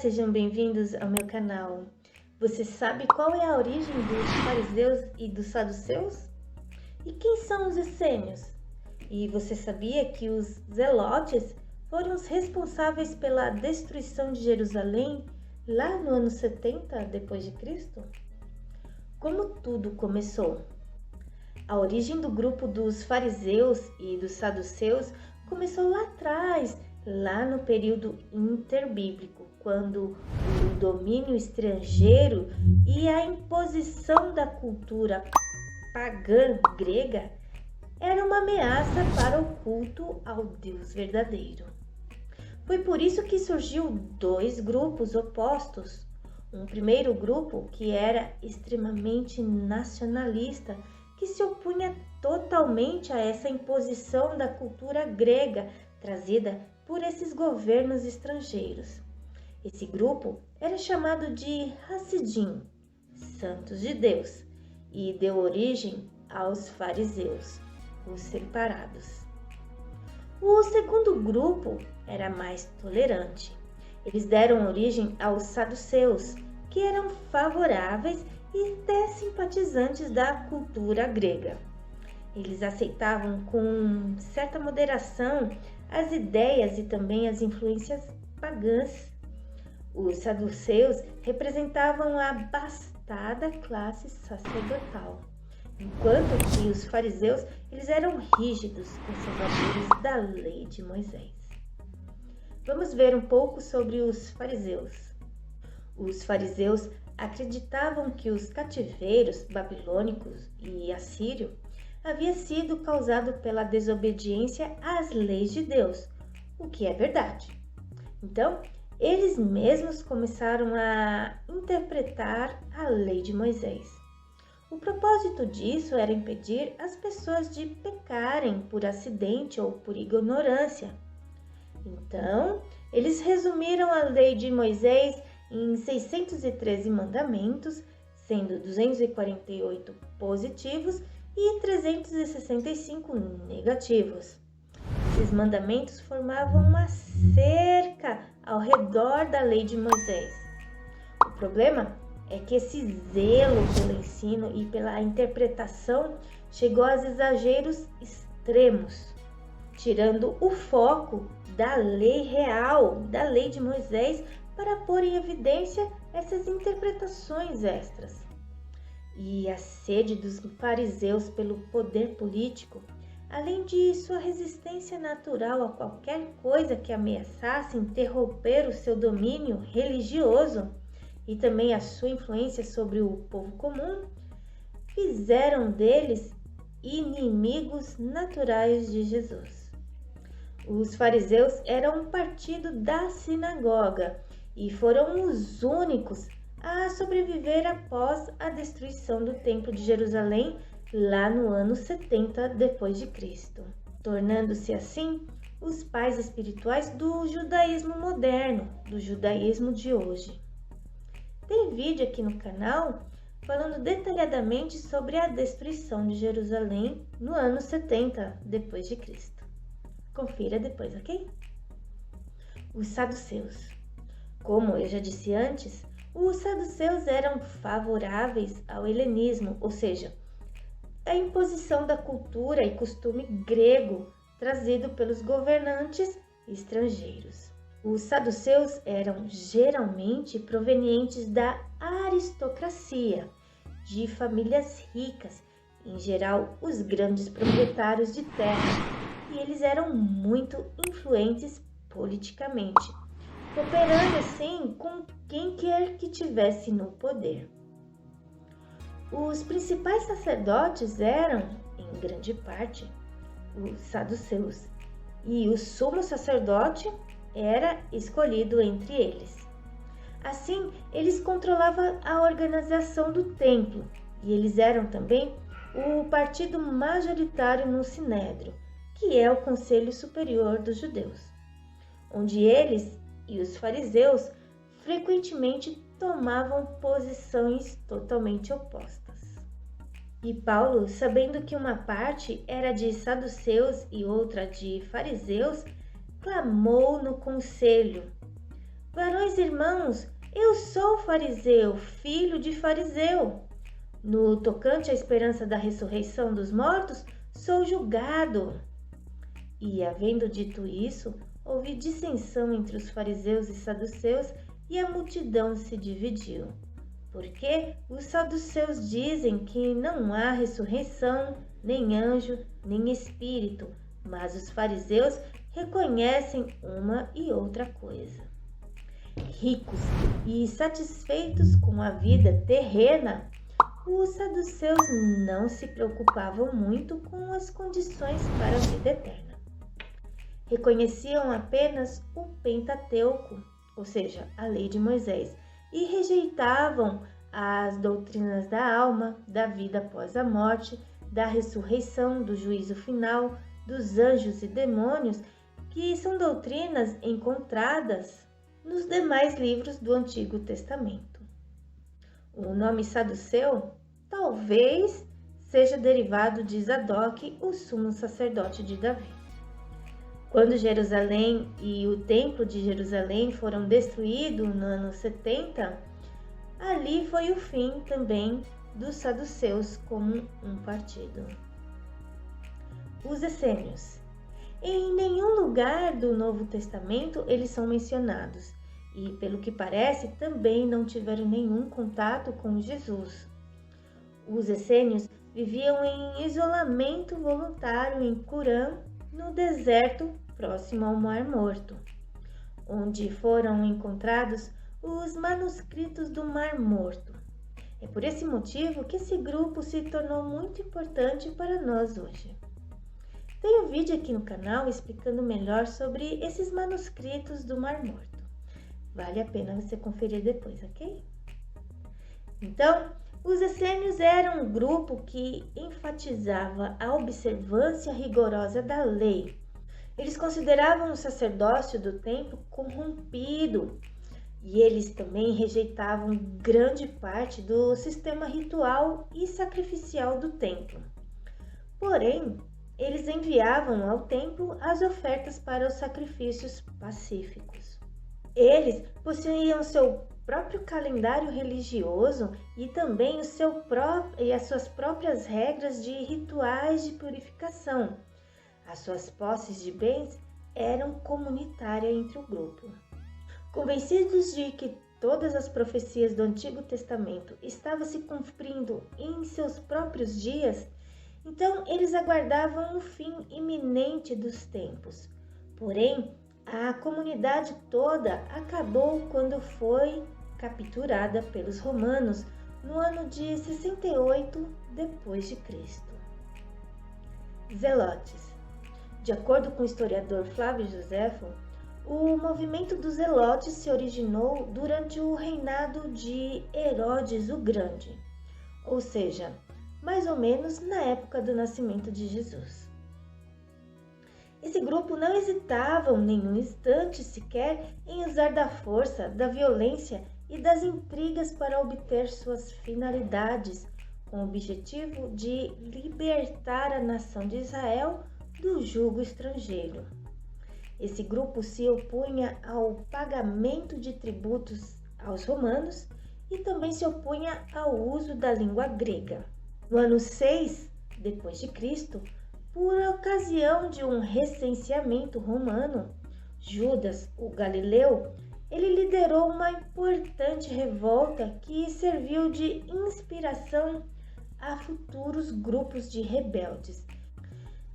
sejam bem-vindos ao meu canal. Você sabe qual é a origem dos fariseus e dos saduceus? E quem são os essênios? E você sabia que os zelotes foram os responsáveis pela destruição de Jerusalém lá no ano 70 depois de Cristo? Como tudo começou? A origem do grupo dos fariseus e dos saduceus começou lá atrás, lá no período interbíblico, quando o domínio estrangeiro e a imposição da cultura pagã grega era uma ameaça para o culto ao Deus verdadeiro. Foi por isso que surgiu dois grupos opostos. Um primeiro grupo que era extremamente nacionalista, que se opunha totalmente a essa imposição da cultura grega trazida por esses governos estrangeiros. Esse grupo era chamado de Hassidim, Santos de Deus, e deu origem aos fariseus, os separados. O segundo grupo era mais tolerante. Eles deram origem aos saduceus, que eram favoráveis e até simpatizantes da cultura grega. Eles aceitavam com certa moderação as ideias e também as influências pagãs. Os saduceus representavam a abastada classe sacerdotal, enquanto que os fariseus eles eram rígidos conservadores da lei de Moisés. Vamos ver um pouco sobre os fariseus. Os fariseus acreditavam que os cativeiros babilônicos e assírio havia sido causado pela desobediência às leis de Deus, o que é verdade. Então, eles mesmos começaram a interpretar a lei de Moisés. O propósito disso era impedir as pessoas de pecarem por acidente ou por ignorância. Então, eles resumiram a lei de Moisés em 613 mandamentos, sendo 248 positivos e 365 negativos. Esses mandamentos formavam uma cerca ao redor da lei de Moisés. O problema é que esse zelo pelo ensino e pela interpretação chegou aos exageros extremos, tirando o foco da lei real, da lei de Moisés, para pôr em evidência essas interpretações extras. E a sede dos fariseus pelo poder político, além de sua resistência natural a qualquer coisa que ameaçasse interromper o seu domínio religioso e também a sua influência sobre o povo comum, fizeram deles inimigos naturais de Jesus. Os fariseus eram um partido da sinagoga e foram os únicos a sobreviver após a destruição do Templo de Jerusalém lá no ano 70 depois de Cristo, tornando-se assim os pais espirituais do judaísmo moderno, do judaísmo de hoje. Tem vídeo aqui no canal falando detalhadamente sobre a destruição de Jerusalém no ano 70 depois de Cristo. Confira depois, ok? Os saduceus. Como eu já disse antes, os saduceus eram favoráveis ao helenismo, ou seja, a imposição da cultura e costume grego trazido pelos governantes estrangeiros. Os saduceus eram geralmente provenientes da aristocracia, de famílias ricas, em geral os grandes proprietários de terra, e eles eram muito influentes politicamente, cooperando assim com quem quer que tivesse no poder. Os principais sacerdotes eram, em grande parte, os saduceus, e o sumo sacerdote era escolhido entre eles. Assim, eles controlavam a organização do templo, e eles eram também o partido majoritário no Sinédrio, que é o Conselho Superior dos Judeus, onde eles e os fariseus frequentemente tomavam posições totalmente opostas. E Paulo, sabendo que uma parte era de saduceus e outra de fariseus, clamou no conselho: Varões irmãos, eu sou fariseu, filho de fariseu. No tocante à esperança da ressurreição dos mortos, sou julgado. E, havendo dito isso, houve dissensão entre os fariseus e saduceus, e a multidão se dividiu. Porque os saduceus dizem que não há ressurreição, nem anjo, nem espírito, mas os fariseus reconhecem uma e outra coisa. Ricos e satisfeitos com a vida terrena, os saduceus não se preocupavam muito com as condições para a vida eterna. Reconheciam apenas o Pentateuco, ou seja, a lei de Moisés, e rejeitavam as doutrinas da alma, da vida após a morte, da ressurreição, do juízo final, dos anjos e demônios, que são doutrinas encontradas nos demais livros do Antigo Testamento. O nome saduceu talvez seja derivado de Zadok, o sumo sacerdote de Davi. Quando Jerusalém e o Templo de Jerusalém foram destruídos no ano 70, ali foi o fim também dos saduceus como um partido. Os essênios. Em nenhum lugar do Novo Testamento eles são mencionados e, pelo que parece, também não tiveram nenhum contato com Jesus. Os essênios viviam em isolamento voluntário em Curã, no deserto próximo ao Mar Morto, onde foram encontrados os manuscritos do Mar Morto. É por esse motivo que esse grupo se tornou muito importante para nós hoje. Tem um vídeo aqui no canal explicando melhor sobre esses manuscritos do Mar Morto. Vale a pena você conferir depois, ok? Então, os essênios eram um grupo que enfatizava a observância rigorosa da lei. Eles consideravam o sacerdócio do templo corrompido e eles também rejeitavam grande parte do sistema ritual e sacrificial do templo. Porém, eles enviavam ao templo as ofertas para os sacrifícios pacíficos. Eles possuíam seu próprio calendário religioso e também as suas próprias regras de rituais de purificação. As suas posses de bens eram comunitárias entre o grupo. Convencidos de que todas as profecias do Antigo Testamento estavam se cumprindo em seus próprios dias, então eles aguardavam o fim iminente dos tempos. Porém, a comunidade toda acabou quando foi capturada pelos romanos no ano de 68 depois de Cristo. Zelotes. De acordo com o historiador Flávio Joséfo, o movimento dos Zelotes se originou durante o reinado de Herodes o Grande, ou seja, mais ou menos na época do nascimento de Jesus. Esse grupo não hesitava nenhum instante sequer em usar da força, da violência e das intrigas para obter suas finalidades, com o objetivo de libertar a nação de Israel do jugo estrangeiro. Esse grupo se opunha ao pagamento de tributos aos romanos e também se opunha ao uso da língua grega. No ano 6 depois de Cristo, por ocasião de um recenseamento romano, Judas, o Galileu, ele liderou uma importante revolta que serviu de inspiração a futuros grupos de rebeldes.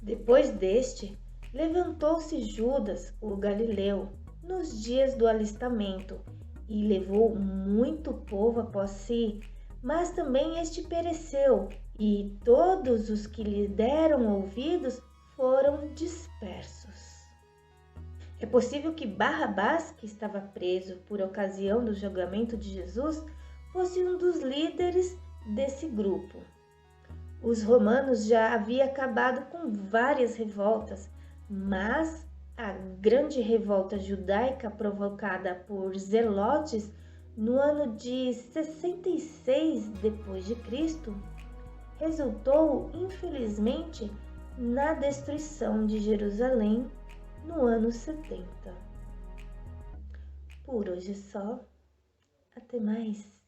Depois deste, levantou-se Judas, o Galileu, nos dias do alistamento e levou muito povo após si, mas também este pereceu e todos os que lhe deram ouvidos foram dispersos. É possível que Barrabás, que estava preso por ocasião do julgamento de Jesus, fosse um dos líderes desse grupo. Os romanos já haviam acabado com várias revoltas, mas a grande revolta judaica provocada por Zelotes no ano de 66 depois de Cristo resultou, infelizmente, na destruição de Jerusalém no ano 70. Por hoje é só. Até mais.